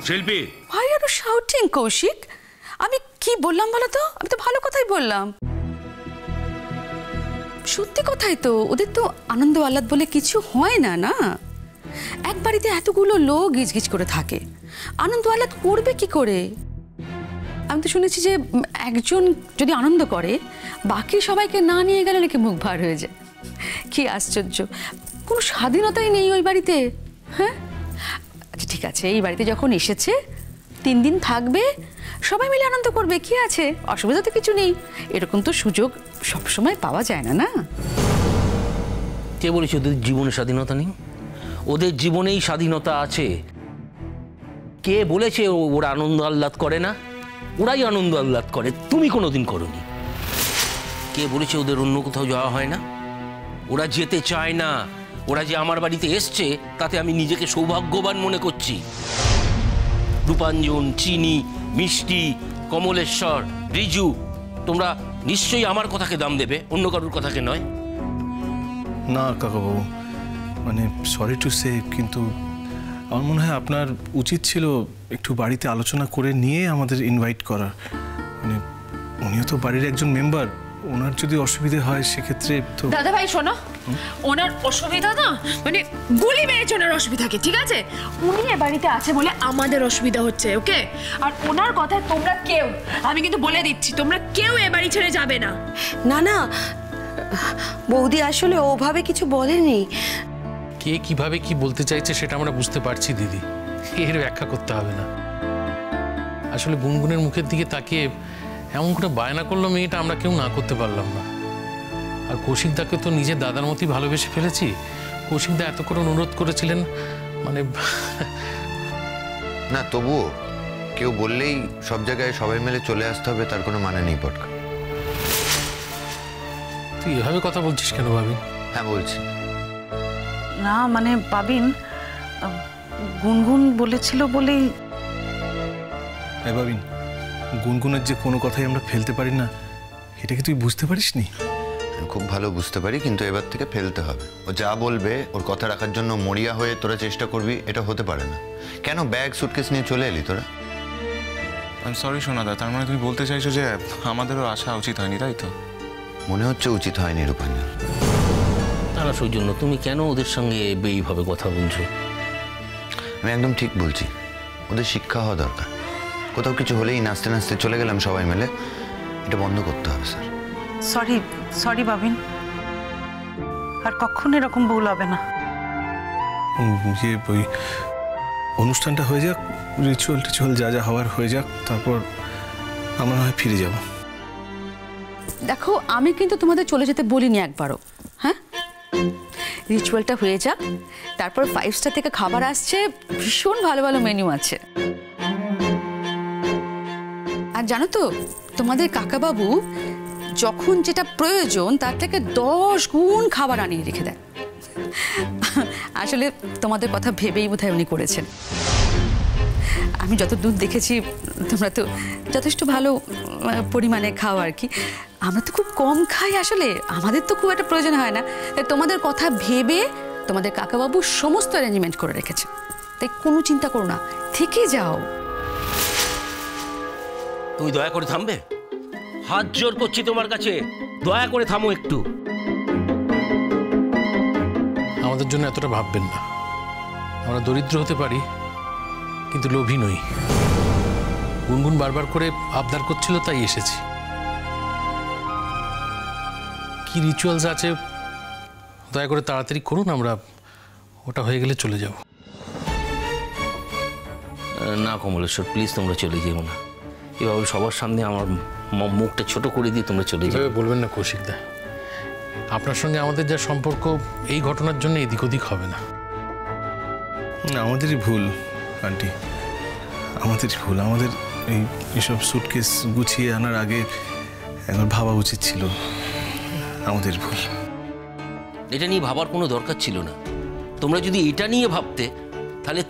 শিল্পী, Why are you shouting, Kaushik? আমি কি বললাম বলো তো? আমি তো ভালো কথাই বললাম। সত্যি কথাই তো, ওদের তো আনন্দ আহ্লাদ বলে কিছু হয় না, না? এক বাড়িতে এতগুলো লোক গিজগিজ করে থাকে, আনন্দ আহ্লাদ করবে কি করে? আমি তো শুনেছি যে একজন যদি আনন্দ করে বাকি সবাইকে না নিয়ে গেলে নাকি মুখ ভার হয়ে যায়। কি আশ্চর্য, কোনো স্বাধীনতাই নেই ওই বাড়িতে। হ্যাঁ আচ্ছা ঠিক আছে, এই বাড়িতে যখন এসেছে 3 দিন থাকবে, সবাই মিলে আনন্দ করবে, কি আছে, অসুবিধা তো কিছু নেই। এরকম তো সুযোগ সবসময় পাওয়া যায় না, না? কে বলেছে ওদের জীবনে স্বাধীনতা নেই? ওদের জীবনেই স্বাধীনতা আছে। কে বলেছে ওরা আনন্দ আহ্লাদ করে না? ওরাই আনন্দ আহ্লাদ করে, তুমি কোনোদিন করোনি। কে বলেছে ওদের অন্য কোথাও যাওয়া হয় না? ওরা যেতে চায় না। ওরা যে আমার বাড়িতে এসছে তাতে আমি নিজেকে সৌভাগ্যবান মনে করছি। রূপাঞ্জন, চিনি, মিষ্টি, কমলেশ্বর, রিজু, তোমরা নিশ্চয়ই আমার কথাকে দাম দেবে, অন্য কারোর কথাকে নয়। না কাকাবাবু, মানে সরি টু সে, কিন্তু আমার মনে হয় আপনার উচিত ছিল একটু বাড়িতে আলোচনা করে নিয়ে আমাদের ইনভাইট করার। মানে উনিও তো বাড়ির একজন মেম্বার, ওনার যদি অসুবিধে হয় সেক্ষেত্রে তো। দাদা ভাই শোনো, ওনার অসুবিধা না মানে গুলি মেরেছে ওনার অসুবিধা কি, ঠিক আছে? উনি এ বাড়িতে আছে বলে আমাদের অসুবিধা হচ্ছে, ওকে? আর ওনার কথা তোমরা কেউ, আমি কিন্তু বলে দিচ্ছি, তোমরা কেউ এ বাড়ি ছেড়ে যাবে না। না না বৌদি আসলে ওভাবে কিছু বলেনি। কে কিভাবে কি বলতে চাইছে সেটা আমরা বুঝতে পারছি দিদি, এর ব্যাখ্যা করতে হবে না। আসলে গুনগুনের মুখের দিকে তাকিয়ে এমন করে বায়না করলো মেয়েটা, আমরা কেউ না করতে পারলাম না। আর কৌশিকদাকে তো নিজের দাদার মতোই ভালোবেসে ফেলেছি। কৌশিকদা এত করে অনুরোধ করেছিলেন, মানে না তবুও কেউ বললেই সব জায়গায় সবাই মিলে চলে আসতে হবে তার কোনো মানে নেই পটকা। তুই এভাবে কথা বলছিস কেন ভাবি? হ্যাঁ বলছি। না মানে পাবিন, গুনগুন বলেছিল বলেই। হ্যাঁ ভাবিন, গুনগুনের যে কোনো কথাই আমরা ফেলতে পারি না, এটা কি তুই বুঝতে পারিস নি? খুব ভালো বুঝতে পারি, কিন্তু এবার থেকে ফেলতে হবে। ও যা বলবে ওর কথা রাখার জন্য মরিয়া হয়ে তোরা চেষ্টা করবি, এটা হতে পারে না। কেন ব্যাগ সুটকেস নিয়ে চলে এলি তোরা? আই সরি সোনাদা, তার মানে তুমি বলতে চাইছো যে আমাদেরও আসা উচিত হয়নি, তাই তো? মনে হচ্ছে উচিত হয়নি রূপাঞ্জন। তারা সৌজন্য, তুমি কেন ওদের সঙ্গে এইভাবে কথা বলছো? আমি একদম ঠিক বলছি, ওদের শিক্ষা হওয়া দরকার। কোথাও কিছু হলেই নাচতে নাচতে চলে গেলাম সবাই মিলে, এটা বন্ধ করতে হবে স্যার। সরি সরি বাবিন, আর কখনো এরকম ভুল হবে না। ওই অনুষ্ঠানটা হয়ে যাক, রিচুয়াল যা যা হওয়ার হয়ে যাক, তারপর আমরা হয় ফিরে যাব। দেখো আমি কিন্তু তোমাদের চলে যেতে বলিনি একবারও। হ্যাঁ রিচুয়ালটা হয়ে যাক, তারপর 5 স্টার থেকে খাবার আসছে, ভীষণ ভালো ভালো মেনু আছে। আর জানো তো তোমাদের কাকাবাবু যখন যেটা প্রয়োজন তার থেকে 10 গুণ খাবার আনিয়ে রেখে দেয়। আসলে তোমাদের কথা ভেবেই বোধহয় উনি করেছেন। আমি যতদূর দেখেছি তোমরা তো যথেষ্ট ভালো পরিমাণে খাও আর কি। আমরা তো খুব কম খাই, আসলে আমাদের তো খুব একটা প্রয়োজন হয় না। তাই তোমাদের কথা ভেবে তোমাদের কাকাবাবু সমস্ত অ্যারেঞ্জমেন্ট করে রেখেছে, তাই কোনো চিন্তা করো না, থেকে যাও। তুমি দয়া করে থামবে? হাত জোর করছি তোমার কাছে, দয়া করে থামো একটু। আমাদের জন্য এতটা ভাববেন না। আমরা দরিদ্র হতে পারি কিন্তু লোভী নই। গুনগুন বারবার করে আবদার করছিল তাই এসেছি। কি রিচুয়ালস আছে দয়া করে তাড়াতাড়ি করুন, আমরা ওটা হয়ে গেলে চলে যাব। না কমলেশ্বর, প্লিজ তোমরা চলে যেও না। এভাবে সবার সামনে আমার মুখটা ছোট করে দিয়ে তোমরা চলে যাবে বলবেন না কৌশিকদা। আপনার সঙ্গে আমাদের যা সম্পর্ক এই ঘটনার জন্য এদিক ওদিক হবে না। আমাদেরই ভুল আন্টি, আমাদেরই ভুল। আমাদের এইসব সুটকেস গুছিয়ে আনার আগে একবার ভাবা উচিত ছিল। আমাদের ভুল। এটা নিয়ে ভাবার কোনো দরকার ছিল না। তোমরা যদি এটা নিয়ে ভাবতে তাহলে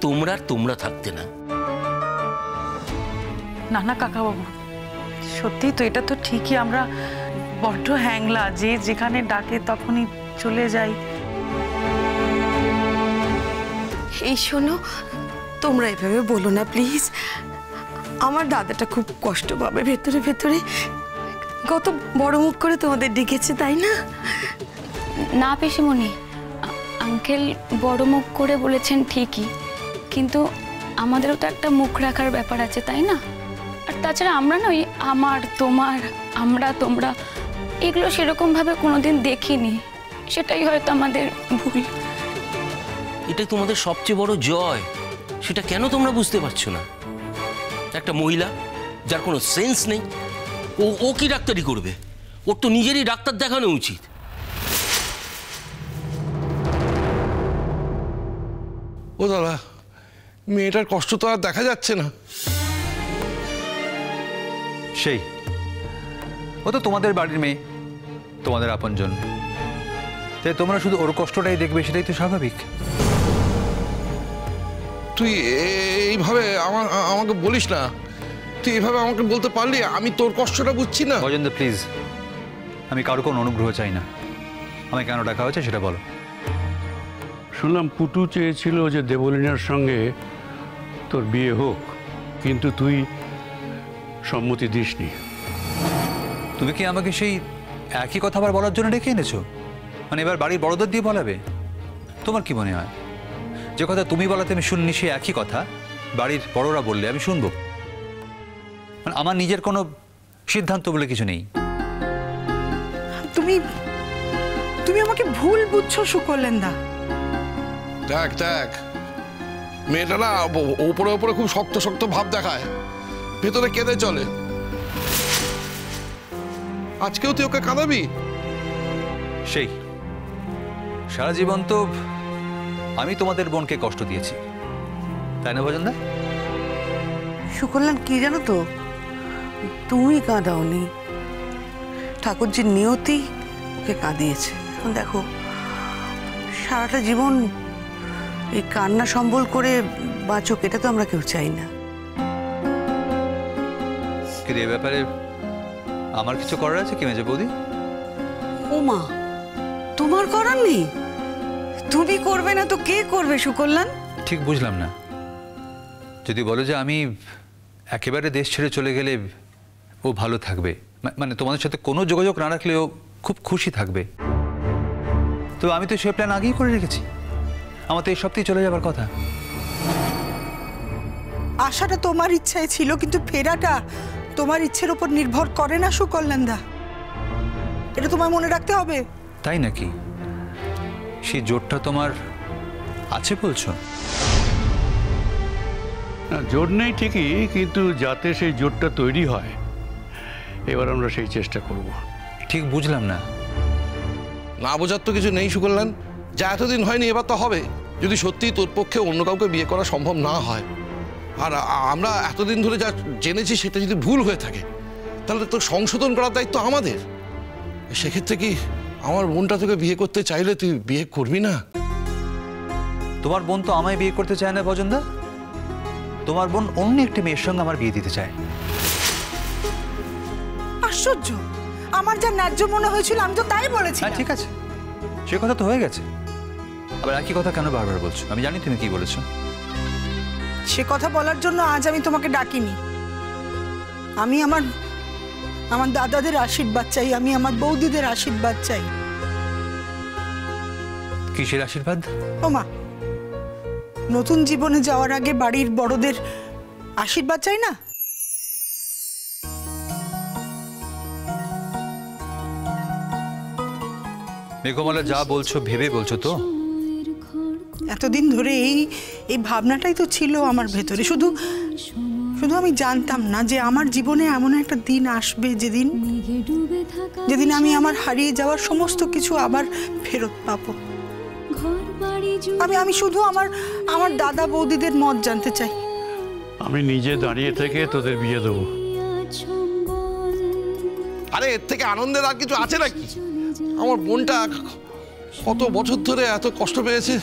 তোমরা থাকতে না। না না কাকাবাবু, সত্যি তো, এটা তো ঠিকই, আমরা বড্ড হ্যাংলা, যে যেখানে ডাকে তখনই চলে যাই। এই শোনো, তোমরা এভাবে বলো না প্লিজ। আমার দাদাটা খুব কষ্ট পাবে ভেতরে ভেতরে। কত বড় মুখ করে তোমাদের ডেকেছে, তাই না? না পিসিমণি, আঙ্কেল বড় মুখ করে বলেছেন ঠিকই, কিন্তু আমাদেরও তো একটা মুখ রাখার ব্যাপার আছে, তাই না? আর তাছাড়া আমরা নই, আমার তোমার আমরা তোমরা এগুলো সেরকমভাবে কোনোদিন দেখিনি, সেটাই হয়তো আমাদের ভুল। এটাই তোমাদের সবচেয়ে বড় জয়, সেটা কেন তোমরা বুঝতে পারছো না? একটা মহিলা যার কোনো সেন্স নেই, ও কি ডাক্তারি করবে? ওর তো নিজেরই ডাক্তার দেখানো উচিত। ও দাদা, মেয়েটার কষ্ট তো আর দেখা যাচ্ছে না। সেই ও তো তোমাদের বাড়ির মেয়ে, তোমাদের আপনজন, তাই তোমরা শুধু ওর কষ্টটাই দেখবে, সেটাই তো স্বাভাবিক। তুই এইভাবে আমাকে বলিস না। তুই এইভাবে আমাকে বলতে পারলি? আমি তোর কষ্টটা বুঝছি না। গজেন্দ্র প্লিজ, আমি কারো কোনো অনুগ্রহ চাই না। আমায় কেন ডাকা হয়েছে সেটা বলো। শুনলাম পুটু চেয়েছিল যে দেবলীনার সঙ্গে তোর বিয়ে হোক, কিন্তু তুই সম্মতি দিসনি। তুমি কি আমাকে সেই একই কথা আবার বলার জন্য ডেকে এনেছো? মানে এবার বাড়ির বড়দের দিয়ে বলাবে? তোমার কি মনে হয় যে কথা তুমি বলাতে আমি শুননি, সে একই কথা বাড়ির বড়রা বললে আমি শুনবো? মানে আমার নিজের কোনো সিদ্ধান্ত বলে কিছু নেই। তুমি তুমি আমাকে ভুল বুঝছো সুকল্যাণদা। দেখ দেখ, মেয়েটা না ওপরে ওপরে খুব শক্ত শক্ত ভাব দেখায়, ভেতরে কেঁদে চলে। আজকেও তুই ওকে কাঁদাবি? সেই সারা জীবন তো আমি তোমাদের বোনকে কষ্ট দিয়েছি, তাই না ভজনদা? সুকল্যাণ, কি জানো তো, তুমি কাঁদাওনি, ঠাকুরজির নিয়তি ওকে কাঁদিয়েছে। এখন দেখো, সারাটা জীবন এই কান্না সম্বল করে বাঁচুক, এটা তো আমরা কেউ চাই না। কিন্তু এ ব্যাপারে আমার কিছু করার আছে কি মেজে বৌদি? ও মা, তোমার করার নেই? তুমি করবে না তো কে করবে সুকল্যাণ? ঠিক বুঝলাম না। যদি বলো যে আমি একেবারে দেশ ছেড়ে চলে গেলে ও ভালো থাকবে, মানে তোমাদের সাথে কোনো যোগাযোগ না রাখলেও খুব খুশি থাকবে, তো আমি তো সে প্ল্যান আগেই করে রেখেছি। আমার তো এই সপ্তাহে চলে যাবার কথা। আশাটা তোমার ইচ্ছায় ছিল, কিন্তু ফেরাটা তোমার ইচ্ছের উপর নির্ভর করে না সুকল্যাণদা, এটা তোমার মনে রাখতে হবে। তাই নাকি? সেই জোরটা তোমার আছে বলছো? না, জোর নেই ঠিকই, কিন্তু যাতে সেই জোরটা তৈরি হয়, এবার আমরা সেই চেষ্টা করব। ঠিক বুঝলাম না। না বোঝার তো কিছু নেই সুকল্যাণ, যা এতদিন হয়নি এবার তো হবে। যদি সত্যি তোর পক্ষে অন্য কাউকে বিয়ে করা সম্ভব না হয়, আর আমরা এতদিন ধরে যা জেনেছি সেটা যদি ভুল হয়ে থাকে, তাহলে তো সংশোধন করার দায়িত্ব আমাদের। সেক্ষেত্রে কি আমার বোনটা তোকে বিয়ে করতে চাইলে তুই বিয়ে করবি না? তোমার বোন তো আমায় বিয়ে করতে চায় না ভজনদা, তোমার বোন অন্য একটি মেয়ের সঙ্গে আমার বিয়ে দিতে চায়। আশ্চর্য, আমার যা ন্যায্য মনে হয়েছিল আমি তো তাই বলেছি। হ্যাঁ ঠিক আছে, সে কথা তো হয়ে গেছে, আবার একই কথা কেন বারবার বলছো? আমি জানি তুমি কি বলেছো। সে কথা বলার জন্য আজ আমি তোমাকে ডাকিনি। আমি আমার দাদাদের আশীর্বাদ চাই, আমি আমার বৌদিদের আশীর্বাদ চাই। কিসের আশীর্বাদ? ওমা, নতুন জীবনে যাওয়ার আগে বাড়ির বড়দের আশীর্বাদ চাই না? মেঘমালা যা বলছো ভেবে বলছো তো? এতদিন ধরে এই ভাবনাটাই তো ছিল আমার ভেতরে। শুধু আমি জানতাম না যে আমার জীবনে এমন একটা দিন আসবে যেদিন আমি আমার হারিয়ে যাওয়ার সমস্ত কিছু আবার ফেরত পাবো। আমি শুধু আমার দাদা বৌদিদের মত জানতে চাই। আমি নিজে দাঁড়িয়ে থেকে তোদের বিয়ে দেবো। আরে এর থেকে আনন্দের আর কিছু আছে নাকি? আমার বোনটা কত বছর ধরে এত কষ্ট পেয়েছে।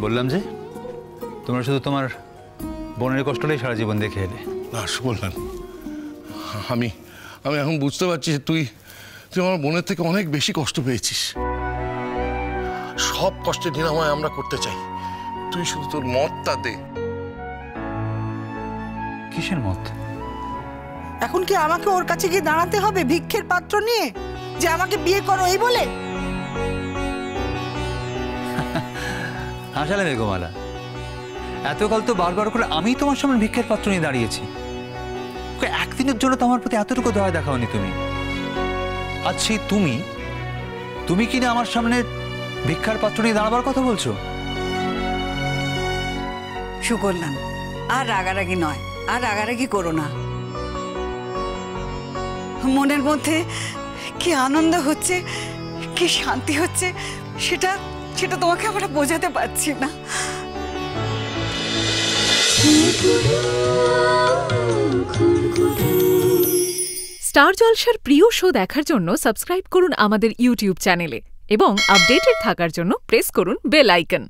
বললাম যে তোমরা শুধু তোমার বোনের কষ্টটাই সারা জীবন দেখে এলে। না সুকল্যাণ, আমি এখন বুঝতে পারছি যে তুই আমার বোনের থেকে অনেক বেশি কষ্ট পেয়েছিস। সব কষ্টের নিরাময় আমরা করতে চাই। তুই শুধু তোর মতটা দে। কিসের মত? এখন কি আমাকে ওর কাছে গিয়ে দাঁড়াতে হবে ভিক্ষের পাত্র নিয়ে যে আমাকে বিয়ে করো এই বলে? হাসালে মেঘমালা, এতকাল তো বারবার করে আমি তোমার সামনে ভিক্ষের পাত্র নিয়ে দাঁড়িয়েছি, একদিনের জন্য তো আমার প্রতি এতটুকু দয়া দেখাওনি তুমি। আজ সেই তুমি কিনা আমার সামনে ভিক্ষার পাত্র নিয়ে দাঁড়াবার কথা বলছো? সুকল্যাণ, আর রাগারাগি নয়, আর রাগারাগি করো না। মনের মধ্যে কি আনন্দ হচ্ছে, কি শান্তি হচ্ছে, সেটা তোমাকে আমরা বোঝাতে পারছি না। স্টার জলসার প্রিয় শো দেখার জন্য সাবস্ক্রাইব করুন আমাদের ইউটিউব চ্যানেলে এবং আপডেটেড থাকার জন্য প্রেস করুন বেল আইকন।